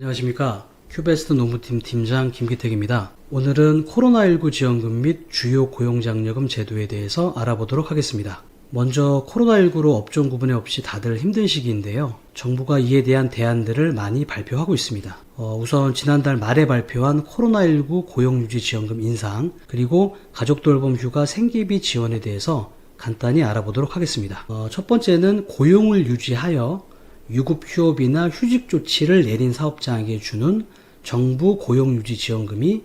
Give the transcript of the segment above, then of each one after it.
안녕하십니까. 큐베스트 노무팀 팀장 김기택입니다. 오늘은 코로나19 지원금 및 주요 고용장려금 제도에 대해서 알아보도록 하겠습니다. 먼저 코로나19로 업종 구분에 없이 다들 힘든 시기인데요. 정부가 이에 대한 대안들을 많이 발표하고 있습니다. 우선 지난달 말에 발표한 코로나19 고용유지 지원금 인상, 그리고 가족돌봄 휴가 생계비 지원에 대해서 간단히 알아보도록 하겠습니다. 첫 번째는 고용을 유지하여 유급 휴업이나 휴직 조치를 내린 사업장에게 주는 정부 고용유지 지원금이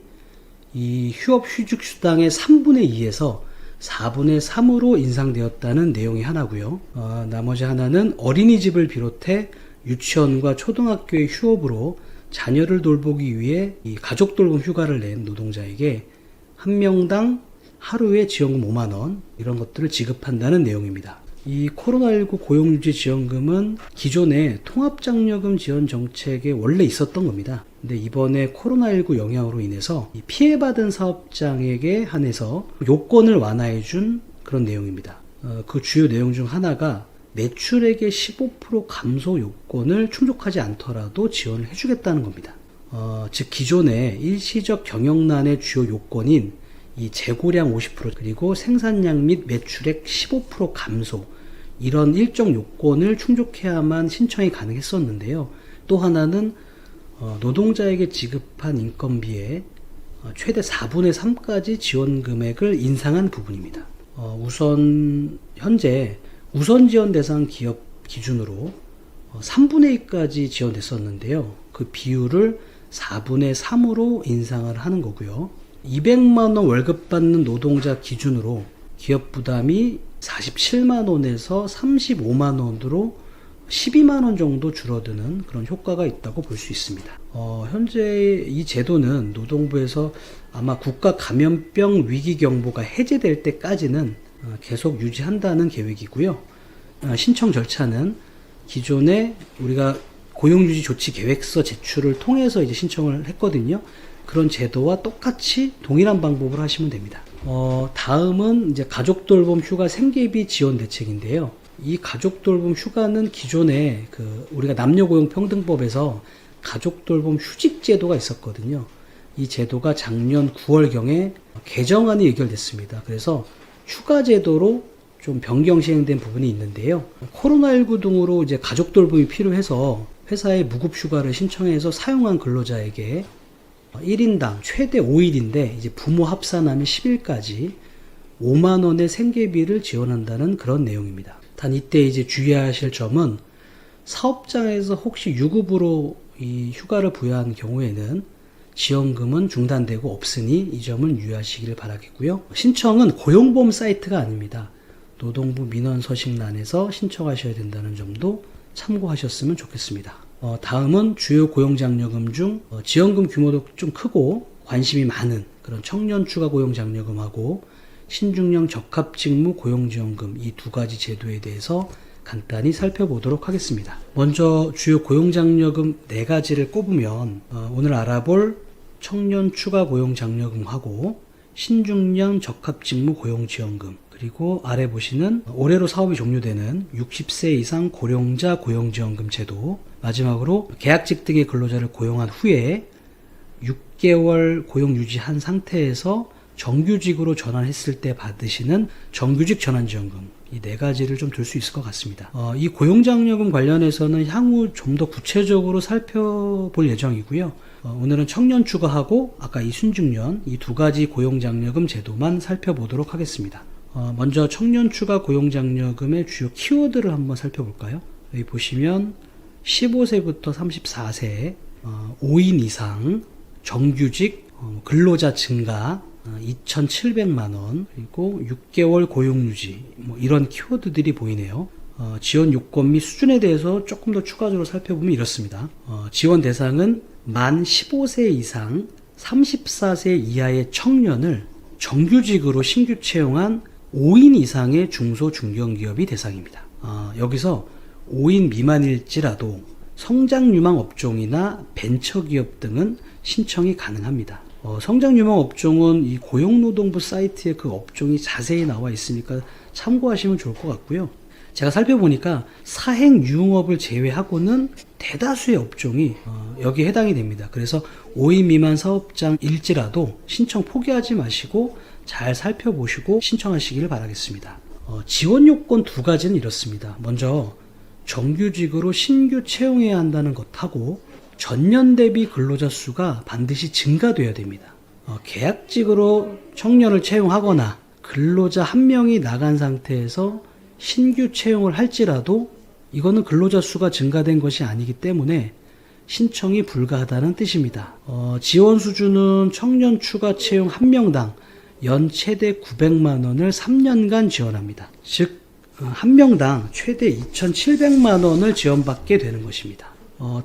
이 휴업 휴직 수당의 3분의 2에서 4분의 3으로 인상되었다는 내용이 하나고요. 나머지 하나는 어린이집을 비롯해 유치원과 초등학교의 휴업으로 자녀를 돌보기 위해 이 가족돌봄 휴가를 낸 노동자에게 한 명당 하루에 지원금 5만원 이런 것들을 지급한다는 내용입니다. 이 코로나19 고용유지 지원금은 기존의 통합장려금 지원 정책에 원래 있었던 겁니다. 근데 이번에 코로나19 영향으로 인해서 피해받은 사업장에게 한해서 요건을 완화해준 그런 내용입니다. 그 주요 내용 중 하나가 매출액의 15% 감소 요건을 충족하지 않더라도 지원을 해주겠다는 겁니다. 즉 기존의 일시적 경영난의 주요 요건인 이 재고량 50% 그리고 생산량 및 매출액 15% 감소 이런 일정 요건을 충족해야만 신청이 가능했었는데요. 또 하나는 노동자에게 지급한 인건비의 최대 4분의 3까지 지원 금액을 인상한 부분입니다. 우선 현재 우선 지원 대상 기업 기준으로 3분의 2까지 지원됐었는데요. 그 비율을 4분의 3으로 인상을 하는 거고요. 200만원 월급 받는 노동자 기준으로 기업 부담이 47만원에서 35만원으로 12만원 정도 줄어드는 그런 효과가 있다고 볼 수 있습니다. 현재 이 제도는 노동부에서 아마 국가 감염병 위기 경보가 해제될 때까지는 계속 유지한다는 계획이고요. 신청 절차는 기존에 우리가 고용유지 조치 계획서 제출을 통해서 이제 신청을 했거든요. 그런 제도와 똑같이 동일한 방법으로 하시면 됩니다. 다음은 이제 가족돌봄 휴가 생계비 지원 대책인데요. 이 가족돌봄 휴가는 기존에 우리가 남녀고용평등법에서 가족돌봄 휴직 제도가 있었거든요. 이 제도가 작년 9월경에 개정안이 의결됐습니다. 그래서 휴가 제도로 좀 변경 시행된 부분이 있는데요. 코로나19 등으로 이제 가족돌봄이 필요해서 회사에 무급휴가를 신청해서 사용한 근로자에게 1인당 최대 5일인데 이제 부모 합산하면 10일까지 5만원의 생계비를 지원한다는 그런 내용입니다. 단 이때 이제 주의하실 점은 사업장에서 혹시 유급으로 이 휴가를 부여한 경우에는 지원금은 중단되고 없으니 이 점은 유의하시기를 바라겠고요. 신청은 고용보험 사이트가 아닙니다. 노동부 민원서식란에서 신청하셔야 된다는 점도 참고하셨으면 좋겠습니다. 다음은 주요 고용장려금 중 지원금 규모도 좀 크고 관심이 많은 그런 청년 추가 고용장려금하고 신중령 적합직무 고용지원금 이 두 가지 제도에 대해서 간단히 살펴보도록 하겠습니다. 먼저 주요 고용장려금 4가지를 꼽으면 오늘 알아볼 청년 추가 고용장려금하고 신중령 적합직무 고용지원금 그리고 아래 보시는 올해로 사업이 종료되는 60세 이상 고령자 고용지원금 제도 마지막으로 계약직 등의 근로자를 고용한 후에 6개월 고용 유지한 상태에서 정규직으로 전환했을 때 받으시는 정규직 전환지원금 이 4가지를 좀 들 수 있을 것 같습니다. 이 고용장려금 관련해서는 향후 좀 더 구체적으로 살펴볼 예정이고요. 오늘은 청년 추가하고 아까 이 순중년 이 2가지 고용장려금 제도만 살펴보도록 하겠습니다. 먼저 청년 추가 고용장려금의 주요 키워드를 한번 살펴볼까요? 여기 보시면 15세부터 34세 5인 이상 정규직 근로자 증가 2,700만원 그리고 6개월 고용유지 이런 키워드들이 보이네요. 지원 요건 및 수준에 대해서 조금 더 추가적으로 살펴보면 이렇습니다. 지원 대상은 만 15세 이상 34세 이하의 청년을 정규직으로 신규 채용한 5인 이상의 중소 중견기업이 대상입니다. 여기서 5인 미만일지라도 성장유망 업종이나 벤처기업 등은 신청이 가능합니다. 성장유망 업종은 이 고용노동부 사이트에 그 업종이 자세히 나와 있으니까 참고하시면 좋을 것 같고요. 제가 살펴보니까 사행 유흥업을 제외하고는 대다수의 업종이 여기에 해당이 됩니다. 그래서 5인 미만 사업장일지라도 신청 포기하지 마시고 잘 살펴보시고 신청하시기를 바라겠습니다. 지원 요건 두 가지는 이렇습니다. 먼저 정규직으로 신규 채용해야 한다는 것하고 전년 대비 근로자 수가 반드시 증가돼야 됩니다. 계약직으로 청년을 채용하거나 근로자 한 명이 나간 상태에서 신규 채용을 할지라도 이거는 근로자 수가 증가된 것이 아니기 때문에 신청이 불가하다는 뜻입니다. 지원 수준은 청년 추가 채용 한 명당 연 최대 900만 원을 3년간 지원합니다. 즉, 한 명당 최대 2,700만 원을 지원받게 되는 것입니다.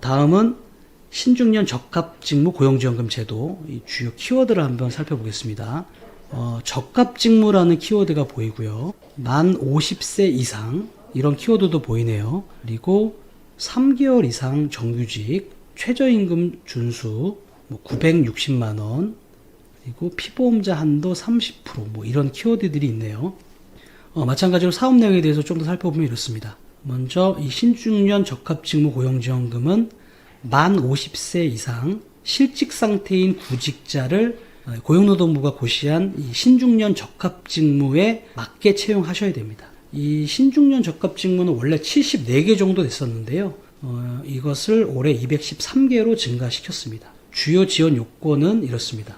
다음은 신중년 적합직무 고용지원금 제도, 이 주요 키워드를 한번 살펴보겠습니다. 적합직무라는 키워드가 보이고요. 만 50세 이상 이런 키워드도 보이네요. 그리고 3개월 이상 정규직, 최저임금 준수 960만 원, 그리고 피보험자 한도 30% 이런 키워드들이 있네요. 마찬가지로 사업 내용에 대해서 좀 더 살펴보면 이렇습니다. 먼저 이 신중년 적합직무 고용지원금은 만 50세 이상 실직 상태인 구직자를 고용노동부가 고시한 이 신중년 적합직무에 맞게 채용하셔야 됩니다. 이 신중년 적합직무는 원래 74개 정도 됐었는데요. 이것을 올해 213개로 증가시켰습니다. 주요 지원 요건은 이렇습니다.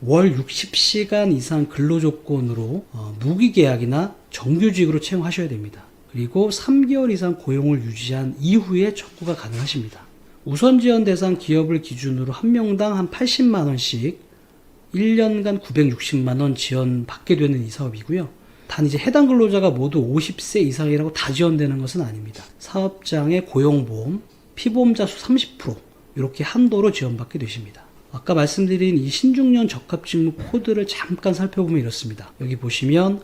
월 60시간 이상 근로조건으로 무기계약이나 정규직으로 채용하셔야 됩니다. 그리고 3개월 이상 고용을 유지한 이후에 척구가 가능하십니다. 우선 지원 대상 기업을 기준으로 한 명당 한 80만 원씩 1년간 960만 원 지원받게 되는 이 사업이고요. 단 이제 해당 근로자가 모두 50세 이상이라고 다 지원되는 것은 아닙니다. 사업장의 고용보험, 피보험자 수 30% 이렇게 한도로 지원받게 되십니다. 아까 말씀드린 이 신중년 적합직무 코드를 잠깐 살펴보면 이렇습니다. 여기 보시면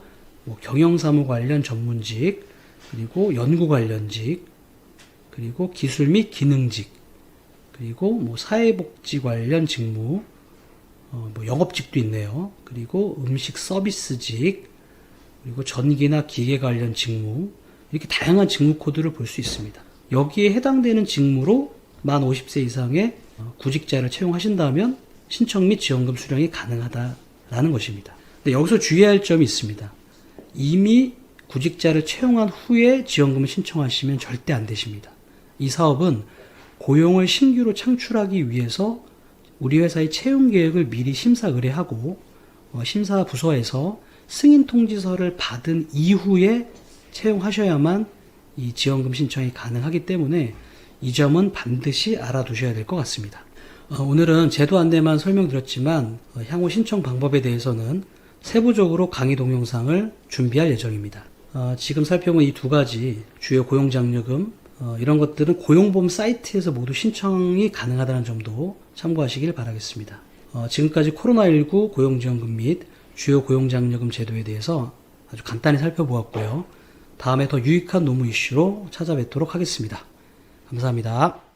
경영사무 관련 전문직, 그리고 연구 관련직, 그리고 기술 및 기능직, 그리고 사회복지 관련 직무, 영업직도 있네요. 그리고 음식 서비스직, 그리고 전기나 기계 관련 직무, 이렇게 다양한 직무 코드를 볼 수 있습니다. 여기에 해당되는 직무로 만 50세 이상의 구직자를 채용하신다면 신청 및 지원금 수령이 가능하다라는 것입니다. 근데 여기서 주의할 점이 있습니다. 이미 구직자를 채용한 후에 지원금을 신청하시면 절대 안 되십니다. 이 사업은 고용을 신규로 창출하기 위해서 우리 회사의 채용 계획을 미리 심사 의뢰하고 심사 부서에서 승인 통지서를 받은 이후에 채용하셔야만 이 지원금 신청이 가능하기 때문에 이 점은 반드시 알아두셔야 될 것 같습니다. 오늘은 제도 안내만 설명드렸지만 향후 신청 방법에 대해서는 세부적으로 강의 동영상을 준비할 예정입니다. 지금 살펴본 이 두 가지 주요 고용장려금 이런 것들은 고용보험 사이트에서 모두 신청이 가능하다는 점도 참고하시길 바라겠습니다. 지금까지 코로나19 고용지원금 및 주요 고용장려금 제도에 대해서 아주 간단히 살펴보았고요. 다음에 더 유익한 노무 이슈로 찾아뵙도록 하겠습니다. 감사합니다.